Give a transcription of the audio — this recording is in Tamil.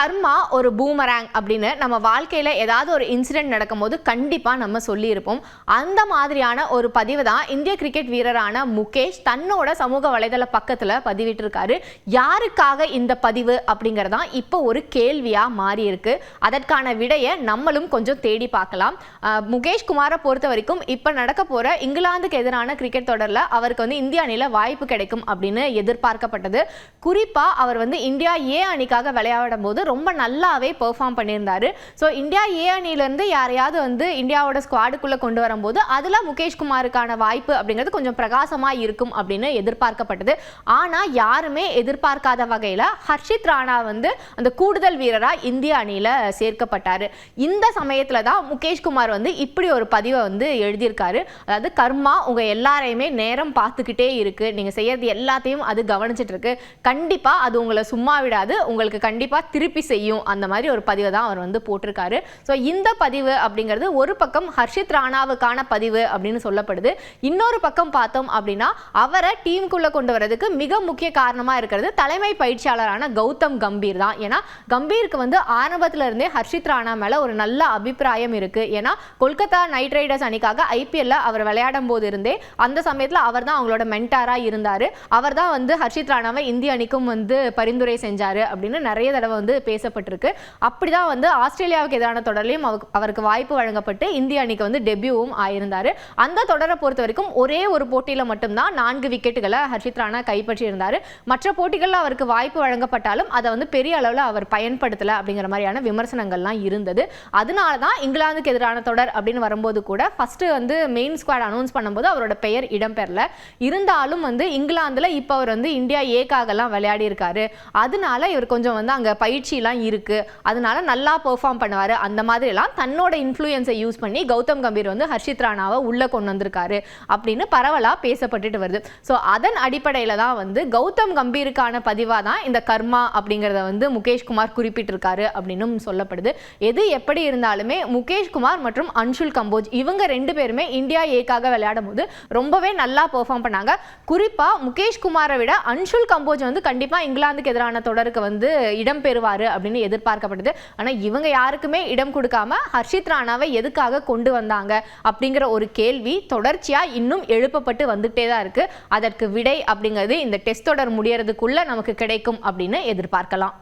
கர்மா ஒரு பூமராங் அப்படின்னு நம்ம வாழ்க்கையில் ஏதாவது ஒரு இன்சிடென்ட் நடக்கும்போது கண்டிப்பாக நம்ம சொல்லியிருப்போம். அந்த மாதிரியான ஒரு பதிவு தான் இந்திய கிரிக்கெட் வீரரான முகேஷ் தன்னோட சமூக வலைதள பக்கத்தில் பதிவிட்டிருக்காரு. யாருக்காக இந்த பதிவு அப்படிங்கிறதான் இப்போ ஒரு கேள்வியாக மாறி இருக்கு. அதற்கான விடையை நம்மளும் கொஞ்சம் தேடி பார்க்கலாம். முகேஷ் குமாரை பொறுத்த வரைக்கும் இப்போ நடக்க போகிற இங்கிலாந்துக்கு எதிரான கிரிக்கெட் தொடரில் அவருக்கு இந்திய அணியில் வாய்ப்பு கிடைக்கும் அப்படின்னு எதிர்பார்க்கப்பட்டது. குறிப்பாக அவர் இந்தியா ஏ அணிக்காக விளையாடும் போது ரொம்ப நல்லாவே பெர்ஃபார்ம் பண்ணியிருந்தாரு. ஸோ இந்தியா ஏ அணியிலேருந்து யாரையாவது இந்தியாவோட ஸ்குவாடுக்குள்ளே கொண்டு வரும்போது அதில் முகேஷ் குமாருக்கான வாய்ப்பு அப்படிங்கிறது கொஞ்சம் பிரகாசமாக இருக்கும் அப்படின்னு எதிர்பார்க்கப்பட்டது. ஆனால் யாருமே எதிர்பார்க்காத வகையில் ஹர்ஷித் ராணா அந்த கூடுதல் வீரராக இந்திய அணியில் சேர்க்கப்பட்டார். இந்த சமயத்தில் தான் முகேஷ் குமார் இப்படி ஒரு பதிவை எழுதியிருக்காரு. அதாவது கர்மா உங்கள் எல்லாரையுமே நேரம் பார்த்துக்கிட்டே இருக்கு, நீங்கள் செய்யறது எல்லாத்தையும் அது கவனிச்சிட்டு இருக்கு, கண்டிப்பாக அது உங்களை சும்மா விடாது, உங்களுக்கு கண்டிப்பாக திருப்பி செய்யும். அந்த மாதிரி ஒரு பதிவை தான் அவர் போட்டிருக்காரு. ஸோ இந்த பதிவு அப்படிங்கிறது ஒரு பக்கம் ஹர்ஷித் ராணாவுக்கான பதிவு அப்படின்னு சொல்லப்படுது. இன்னொரு பக்கம் பார்த்தோம் அப்படின்னா அவரை டீமுக்குள்ளே கொண்டு வரதுக்கு மிக முக்கிய காரணமாக இருக்கிறது தலைமை பயிற்சியாளரான கௌதம் கம்பீர் தான். ஏன்னா கம்பீருக்கு ஆரம்பத்தில் இருந்தே ஹர்ஷித் ராணா மேலே ஒரு நல்ல அபிப்பிராயம் இருக்குது. ஏன்னா கொல்கத்தா நைட் ரைடர்ஸ் அணிக்காக ஐபிஎல்ல அவர் விளையாடும் போது இருந்தே அந்த சமயத்தில் அவர் தான் அவங்களோட மென்டாராக இருந்தார். அவர் தான் ஹர்ஷித் ராணாவை இந்திய அணிக்கும் பரிந்துரை செஞ்சார் அப்படின்னு நிறைய தடவை பேசப்பட்டிருக்கு. அப்படிதான் ஆஸ்திரேலியாவுக்கு எதிரான தொடர்லையும் அவருக்கு வாய்ப்பு வழங்கப்பட்டு இந்திய அணிக்கு டெபியூவும் ஆயிருந்தார். அந்த தொடரை பொறுத்த வரைக்கும் ஒரே ஒரு போட்டியில் மட்டும்தான் 4 விக்கெட்டுகளை ஹர்ஷித் ராணா கைப்பற்றி இருந்தார். மற்ற போட்டிகளில் அவருக்கு வாய்ப்பு வழங்கப்பட்டாலும் அதை பெரிய அளவில் அவர் பயன்படுத்தலை அப்படிங்கிற மாதிரியான விமர்சனங்கள்லாம் இருந்தது. அதனால தான் இங்கிலாந்துக்கு எதிரான தொடர் அப்படின்னு வரும்போது கூட ஃபர்ஸ்ட் மெயின் ஸ்குவாட் அனௌன்ஸ் பண்ணும்போது அவரோட பெயர் இடம்பெறல. இருந்தாலும் இங்கிலாந்துல இப்போ அவர் இந்தியா ஏக்காகலாம் விளையாடி இருக்காரு. அதனால இவர் கொஞ்சம் அங்கே பயிற்சியெல்லாம் இருக்கு, அதனால நல்லா பெர்ஃபார்ம் பண்ணுவார். அந்த மாதிரிலாம் தன்னோட இன்ஃப்ளூயன்ஸை யூஸ் பண்ணி கௌதம் கம்பீர் ஹர்ஷித் ராணாவை உள்ளே கொண்டு வந்திருக்காரு அப்படின்னு பரவலாக பேசப்பட்டுட்டு வருது. ஸோ அதன் அடிப்படையில் தான் கௌதம் கம்பீருக்கான பதிவாக தான் இந்த கர்மா அப்படிங்கிறத முகேஷ் குமார் குறிப்பிட்டிருக்காரு அப்படின்னு சொல்லப்படுது. எது எப்படி இருந்தாலுமே முகேஷ் குமார் மற்றும் அன்ஷுல் கம்போஜ் இவங்க 2 பேருமே இந்தியா ஏக்காக விளையாடும் போது ரொம்பவே நல்லா பெர்ஃபார்ம் பண்ணாங்க. குறிப்பாக முகேஷ் குமாரை விட அன்ஷுல் கம்போஜ் கண்டிப்பாக இங்கிலாந்துக்கு எதிரான தொடருக்கு இடம் பெறுவார் அப்படின்னு எதிர்பார்க்கப்பட்டது. ஆனால் இவங்க யாருக்குமே இடம் கொடுக்காம ஹர்ஷித் ராணாவை எதுக்காக கொண்டு வந்தாங்க அப்படிங்கிற ஒரு கேள்வி தொடர்ச்சியாக இன்னும் எழுப்பப்பட்டு வந்துட்டே தான் இருக்கு. அதற்கு விடை அப்படிங்கிறது இந்த டெஸ்ட் தொடர் முடியறதுக்குள்ள நமக்கு கிடைக்கும் அப்படின்னு எதிர்பார்க்கலாம்.